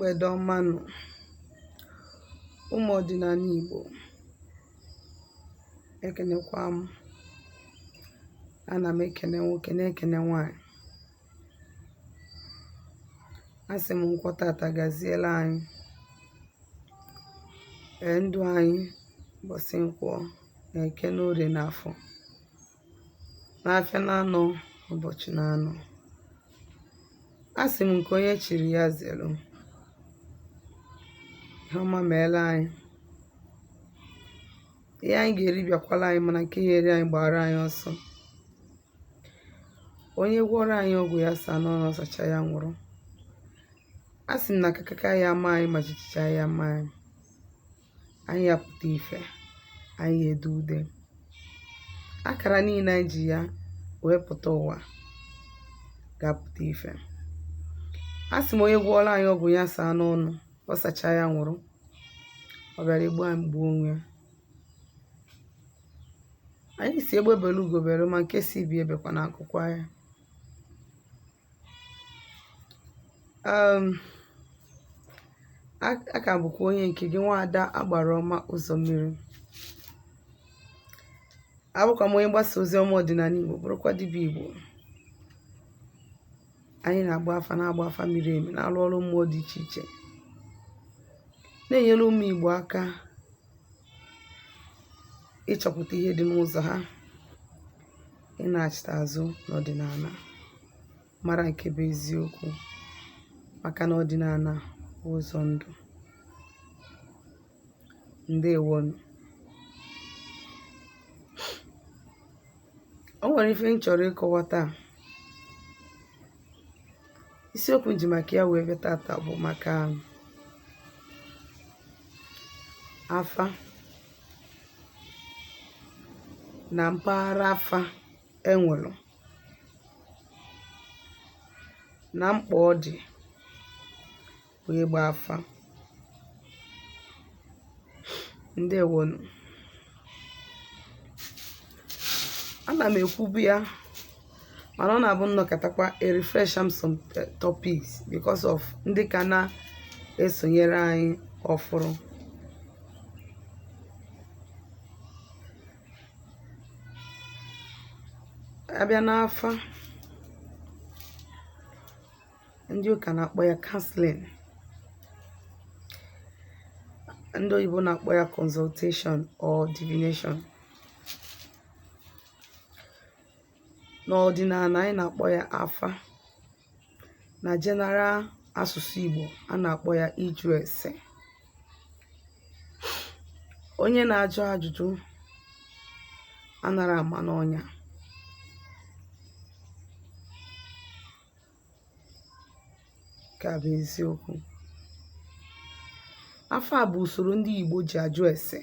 Mgbede ọma nụ ụmụ ọdịnala Igbo, ekenekwa m. Ana m ekene nwoke na-ekene nwanyị. Asị m nkwọ tata gaziela anyị. Ndụ anyị ụbọchị nkwọ na-eke n'orie n'afọ n'afịa na-anọ ụbọchị na-anọ. Asị m nke onye chiri ya zelu. Ihe ọma meela anyị. Ihe anyị ga-eri bịakwala anyị, mana nke ya eri anyị gbara anyị ọsọ. Onye gwọrọ anyị ọgwụ ya saa n'ọnụ ọsacha ya nwụrụ. Asị m na kakaka ya ama anyị ma jijicha ya ama anyị. Anyị ya pụta ife, anyị ya ede ude. Akara niile anyị ji ya wee pụta ụwa ga-apụta ife. Asị m onye gwọrọ anyị ọgwụ ya saa n'ọnụ ọsacha ya nwụrụ. Ọ bịara egbu anyị mgbu onwe. Anyị si egbe belu ugo belu, ma nke si bi ebekwa n'akụkụ ya. Aka bụkwa onye nke gị, Nwaada Agbarọma Ụzọmmiri. Abụkwa m onye mgbasa ozi ọma ọdịnala Igbo, bụrụkwa dibịa Igbo. Anyị na-agba afa miri emi, na-alụ ọrụ mmụọ dị iche iche, na-enyere ụmụ Igbo aka ịchọpụta ihe dị n'ụzọ ha, ị na-achịta azụ n'ọdịnala, mara nke bụ eziokwu, maka na ọdịnala bụ ụzọ ndụ. Ndewonu. O nwere ife m chọrọ ịkọwa taa. Isiokwu m ji maka ya wee bịa tata bụ maka afa na mpaghara afa enwelu na mkpa ọ dị wee gba afa. Ndewonu. Ana m ekwubu ya, mana ọ na-abụ nnọkọtakwa refresh some topics because of ndị ka na-esonyere anyị ọfụrụ. Abịa n'afa, ndị ụka na-akpọ ya counseling, ndị oyibo na-akpọ ya consultation or divination. N'ọdịnala anyị na-akpọ ya afa. Na general asụsụ Igbo a na-akpọ ya ịjụ ese. Onye na-ajụ ajụjụ anara ama n'ọnya. Ka bụ eziokwu. Afa bụ usoro ndị Igbo ji ajụ ese,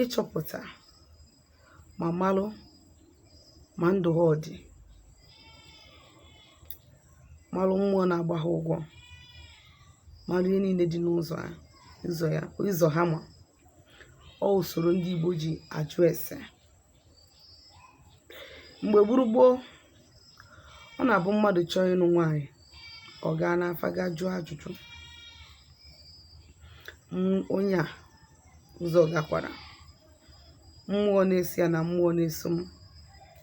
ịchọpụta ma malụ ma ndụ ha ọ dị, malụ mmụọ na-agba ha ụgwọ, malụ ihe niile dị n'ụzọ ha ma. Ọ usoro ndị Igbo ji ajụ ese. Mgbe gburugburu, ọ na-abụ mmadụ chọọ ịnụ nwaanyị, ọ gaa n'afa ga jụọ ajụjụ. Onye a ụzọ gakwara, mmụọ na-esi ya na mmụọ na-eso m,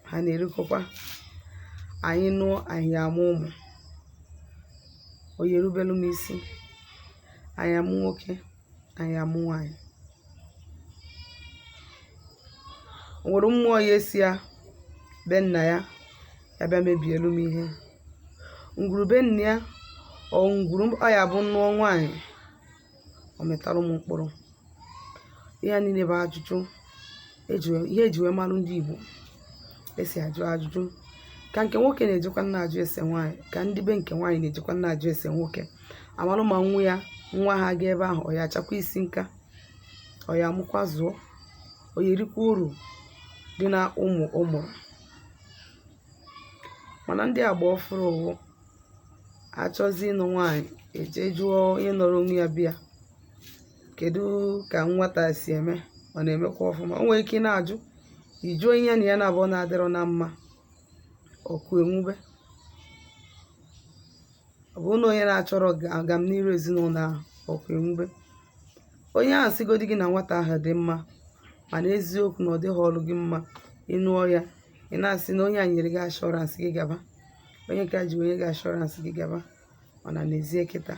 ha na-erikọkwa. Anyị nụọ, anyị amụ ụmụ. Onye erubelu m isi, anyị amụ nwoke, anyị amụ nwaanyị. O nwere mmụọ ya esi ya be nna ya, ya bịa mebielu m ihe. Ngwuru be nna ya, ọ ngwuru ọ ya bụ nnụọ nwaanyị, ọ metalụ m mkpụrụ. Ihe niile bụ ajụjụ ihe eji wee malụ ndị Igbo esi ajụ ajụjụ. Ka nke nwoke na-ejikwa nna ajụ ese nwaanyị, ka ndị be nke nwaanyị na-ejikwa nna ajụ ese nwoke. Amalụ ma nwa ha ga ebe ahụ, ọ ya achakwa isi nka, ọ ya amụkwa zụọ, ọ ya erikwa uru dị na ụmụ ụmụrụ. Mana ndị agba ọfụrụ ụwụ achọzi ịnụ nwaanyị, eje jụọ onye nọrọ onwe ya bịa, kedu ka nwata si eme, ọ na-emekwa ọfụma. O nwere ike ị na-ajụ, ijuo ihe na ya na-abụọ na-adịrọ na mma, ọkụ enwube. Ọ bụ na onye na-achọrọ agamnihu ezinụlọ ahụ ọkwa enwube. Onye ahụ sigodi gị na nwata ahụ dị mma, mana eziokwu na ọ dịghị ọrụ gị mma, ịnụọ ya ị na-asị na onye a nyere gị ashọransị gị gaba, onye ka ji onye gị ashọransị gị gaba, mana n'ezie kịta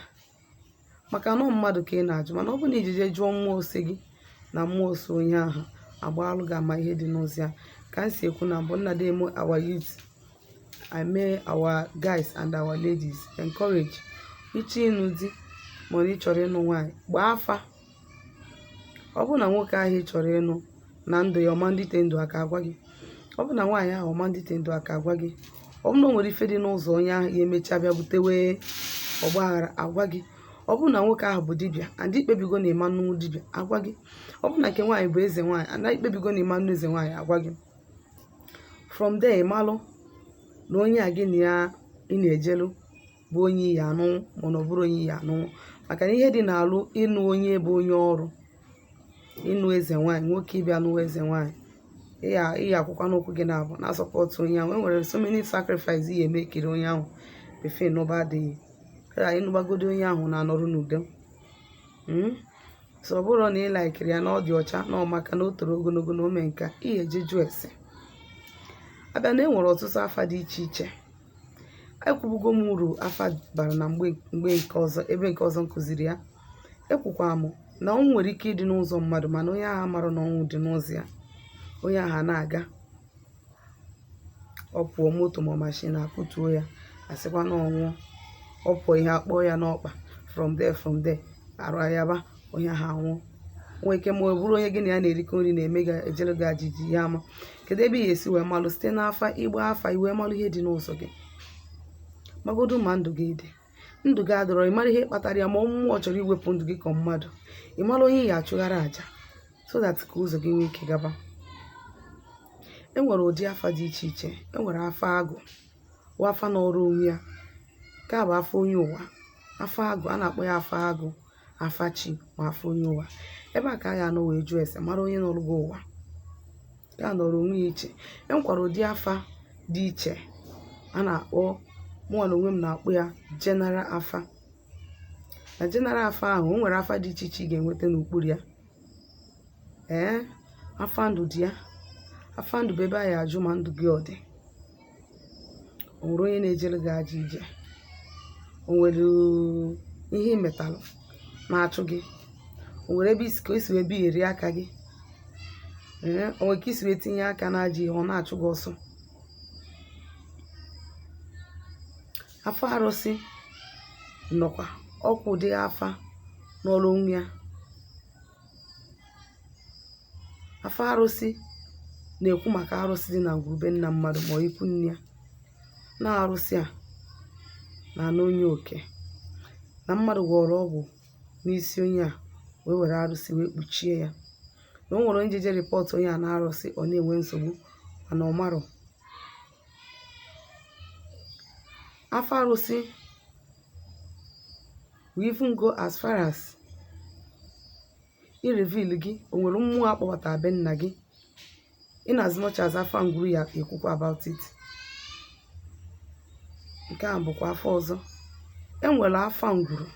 maka na mmadụ ka ị na-ajụ. Mana ọ bụ na ijije jụọ mmụọ ose gị na mmụọ ose onye ahụ agbaalụ gị ama ihe dị n'ozi ya. Ka m si ekwu na mbụ, nna dị eme our youth, I may our guys and our ladies encourage ịchọ ịnụ di mana ị chọrọ ịnụ nwaanyị, gbaa afa. Ọ bụ na nwoke ahụ ị chọrọ ịnụ na ndụ ya ọma ndị te ndụ aka agwa gị, ọ bụ na nwaanyị ahụ ọma ndị te ndụ aka agwa gị, ọ bụ na o nwere ife dị n'ụzọ onye ahụ ya emecha bịa butewe ọgbaghara agwa gị, ọ bụ na nwoke ahụ bụ dibịa and ikpebigo na ịma nnukwu dibịa agwa gị, ọ bụ na nke nwaanyị bụ eze nwaanyị and ikpebigo na ịma nnukwu eze nwaanyị agwa gị. From there ịmalụ na onye a gị na ya ị na-ejelu bụ onye iyi anụnwụ mana ọ bụrụ onye iyi anụnwụ, maka na ihe dị n'alụ ịnụ onye bụ onye ọrụ, ịnụ eze nwaanyị, nwoke ịbịa nụwa eze nwaanyị, ịya akwụkwọ n'okwu gị na-abụ na sọpọtụ onye ahụ. Enwere so many sacrifice ihe eme ekiri onye ahụ befe n'ụba adịghị ka ịnụgbagodi onye ahụ na-anọrụ n'udo. So ọ bụrụ na ị laikiri ya na ọ dị ọcha na ọ maka na o toro ogologo na ome nka, ihe eje jụọ ese. Abịa na enwere ọtụtụ afa dị iche iche, ekwubugo m uru afa bara na mgbe nke ọzọ, ebe nke ọzọ nkụziri ya. Ekwukwa m na ọnwụ nwere ike ịdị n'ụzọ mmadụ mana onye agha mara na ọnwụ dị n'ụzọ ya, onye agha na-aga ọ pụọ moto ma mashin akụtuo ya asịkwa na ọnwụ, ọ pụọ ihe akpọọ ya n'ọkpa, from there arụ ayaba onye agha anwụ. Nwee ike ma ọ bụrụ onye gị na ya na-erikọ nri na-eme ga ejere gị ajiji ya ama. Kedu ebe ị ga-esi wee malụ? Site n'afa, ịgba afa iwe malụ ihe dị n'ụzọ gị. Magodu ma ndụ gị dị, ndụ gị adọrọ, ịmara ihe kpatara ya, ma ọ mmụọ chọrọ iwepụ ndụ gị ka mmadụ, ịmara onye ya achụghara àjà so that ka ụzọ gị nwee ike gaba. Enwere ụdị afa dị iche iche. Enwere afa agụ, wa afa n'ọrụ onwe ya, ka bụ afa onye ụwa. Afa agụ a na-akpọ ya afa agụ, afa chi ma afa onye ụwa. Ebe a ka a ga-anọ wee jụọ ese mara onye nọrụ gị ụwa, ya nọrọ onwe ya iche. Enwekwara ụdị afa dị iche a na-akpọ, mụnwa na onwe m na-akpọ ya general afa. Na general afa ahụ o nwere afa dị iche iche ị ga-enweta n'okpuru ya. Afa ndụ dị ya. Afa ndụ bụ ebe a ya ajụ ma ndụ gị ọ dị. O nwere onye na-ejere gị aja ije, o nwere ihe imetalụ na-achụ gị, o nwere ebe isi ka esi wee bigheri aka gị, o nwere ka isi wee tinye aka na aja ihe ọ na-achụ gị ọsọ. Afa arụsị nọkwa ọkwa ụdị afa n'ọrụ onwe ya. Afa arụsị na-ekwu maka arụsị dị na ngwurube nna mmadụ ma ọ ikwu nne ya, na arụsị a na-ana onye oke na mmadụ gwọrọ ọgwụ n'isi onye a wee were arụsị wee kpuchie ya, na o nwere onye jeje rịpọtụ onye a na arụsị ọ na-enwe nsogbu mana ọ marọ. Afa arụsị we even go as far as i-reveal gị o nwere mmụọ akpọbata be nna gị, in as much as afa ngwuru ya ekwukwa about it. Nke a bụkwa afa ọzọ. Enwere afa ngwuru.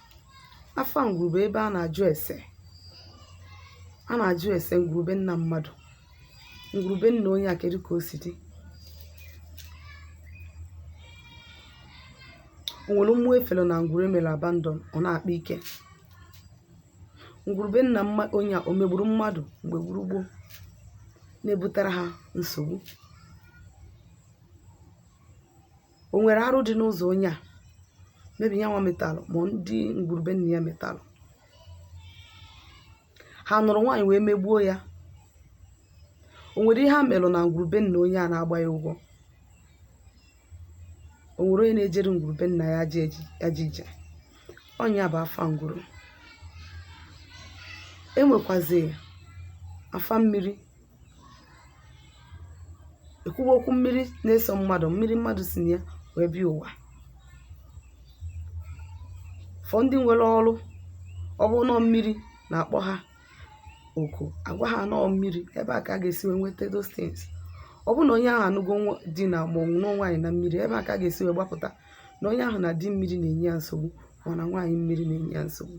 Afa ngwuru bụ ebe a na-ajụ ese, a na-ajụ ese ngwurube nna mmadụ, ngwurube nna onye a kedu ka o si dị. O nwere mmụọ efelo na ngwuru emere abandon ọ na-akpa ike. Ngwurube nna onye a o megburu mmadụ mgbe gburugburu na-ebutere ha nsogbu. O nwere arụ dị n'ụzọ onye a, mebi ya nwa metalụ ma ndị ngwurube nna ya metalụ. Ha nụrụ nwaanyị wee megbuo ya. O nwere ihe ha melụ na ngwurube nna onye a na-agba ya ụgwọ. O nwere onye na-ejere ngwurube nna ya aja ije. Ọnya bụ afa ngwuru. Enwekwazi afa mmiri. Ekwugo okwu mmiri na-eso mmadụ, mmiri mmadụ si na ya wee bịa ụwa. Fọ ndị nwere ọrụ, ọ bụ nọ mmiri na-akpọ ha oku, agwa ha nọ mmiri, ebe a ka a ga-esi wee nweta those things. Ọ bụ na onye ahụ anụgo di na ma ọ nwụrụ nwaanyị na mmiri, ebe a ka a ga-esi wee gbapụta na onye ahụ na di mmiri na-enye ya nsogbu mana nwaanyị mmiri na-enye ya nsogbu.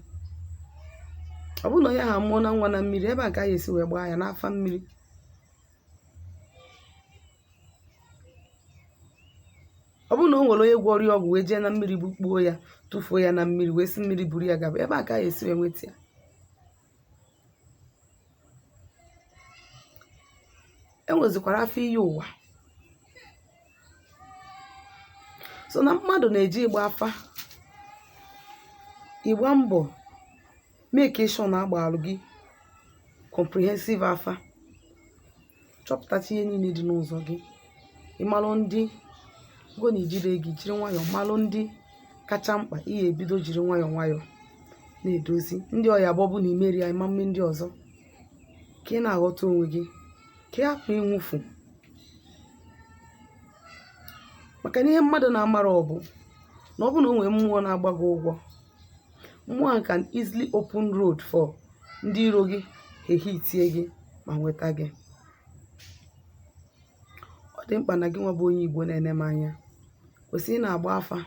Ọ bụrụ na onye ahụ amụọ na nwa na mmiri, ebe a ka a ga-esi wee gbaa ya n'afa mmiri. Ọ bụrụ na o nwere onye gwọrọ ya ọgwụ wee jee na mmiri bukpuo ya tụfuo ya na mmiri wee si mmiri buru ya gaba, ebe a ka a ga-esi wee nweta ya. E nwezikwara afọ iyi ụwa. So na mmadụ na-eji ịgba afa, ịgba mbọ make sure na agbalụ gị comprehensive afa, chọpụtacha ihe niile dị n'ụzọ gị, ịmalụ ndị go na ijide gị jiri nwayọọ, malụ ndị kacha mkpa ihe ebido jiri nwayọọ nwayọọ na-edozi ndị ọya bọbụ na imeri ya ịma mme ndị ọzọ, ka ị na-aghọta onwe gị, ka ị hapụ ịnwụfu. Maka na ihe mmadụ na-amara ọ bụ na ọ bụ na o nwere mmụọ na-agba gị ụgwọ, mmụọ can easily open road for ndị iro gị ehitie gị ma nweta gị. Ọ dị mkpa na gị nwa bụ onye Igbo na-ene m anya kwesịrị na-agba afa.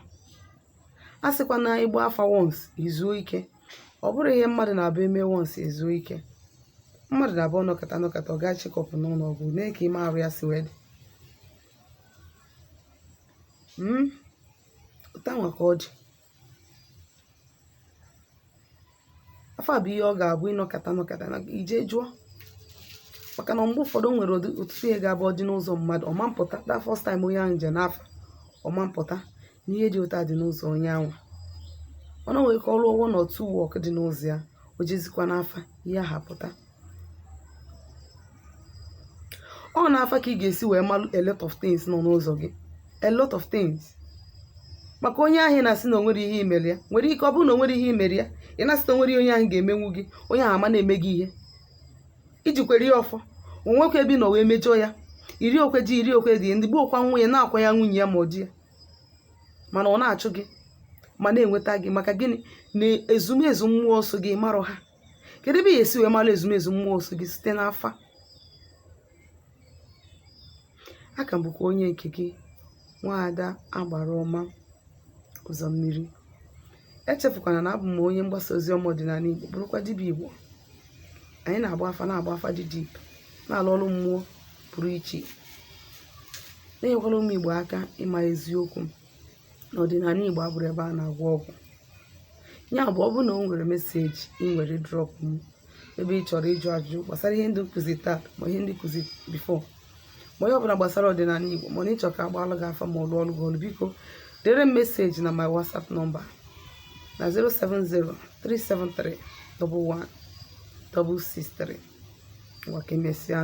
A sịkwa na ịgba afa once izuo ike, ọ bụrụ ihe mmadụ na-abụ eme once ezuo ike. Mmadụ na-abụ nọkọta ọ gaa chekọpụ n'ụlọ ọgwụ mee ka ime arụ ya si wee dị. Ụta nwa ka ọ dị. Afọ a bụ ihe ọ ga-abụ ịnọkọta na ije jụọ, maka na mgbe ụfọdụ nwere ọtụtụ ihe ga-abụ ọ dị n'ụzọ mmadụ ọma mpụta that first time onye ahụ nje n'afọ ọma mpụta na ihe dị ụta dị n'ụzọ onye ahụ. Ọ na nwere ka ọrụ ọwụ na otu wọk dị n'ụzọ ya, o jezikwa n'afa ihe ahụ pụta. Ọ na-afa ka ị ga-esi wee malụ a lot of things nọ n'ụzọ gị, a lot of things. Maka onye ahụ na-asị na o nwere ihe imere ya, nwere ike ọ bụrụ na o nwere ihe imere ya, ị na-asị na o nwere onye ahụ ga-emenwu gị, onye ahụ ama na-eme gị ihe iji kwere ya ọfọ. O nwekwa ebe nọ wee mejọọ ya, iri okwe ji iri okwe dị ndị gbokwa nwunye na-akwa ya nwunye ya ma ọ di ya, mana ọ na-achụ gị ma na-enweta gị. Maka gịnị? Na ezumezu mmụọ nsọ gị marọ ha. Kedu ebe ya esi wee mara ezumezu mmụọ nsọ gị? Site n'afa. Aka m bụkwa onye nke gị, Nwaada Agbaroma Ụzọmmiri. Echefukwana na abụ m onye mgbasa ozi ọdịnala Igbo, bụrụkwa dibịa Igbo. Anyị na-agba afa dị deep, na-alụ ọrụ mmụọ pụrụ iche, na-enyekwara ụmụ Igbo aka ịma eziokwu na ọdịnala Igbo abụrụ ebe a na-agwọ ọgwụ. Ya bụ ọ bụrụ na o nwere meseji ị nwere drọp m ebe ị chọrọ ịjụ ajụjụ gbasara ihe ndị nkụzi taa ma ihe ndị nkụzi bifo, ma onye ọbụla gbasara ọdịnala Igbo, ma na ịchọ ka agbalụ gị afa ma ọ lụọ ọrụ gị ọrụ, biko dere m meseji na my WhatsApp nọmba na 07037311663. Ngwa ka emesịa.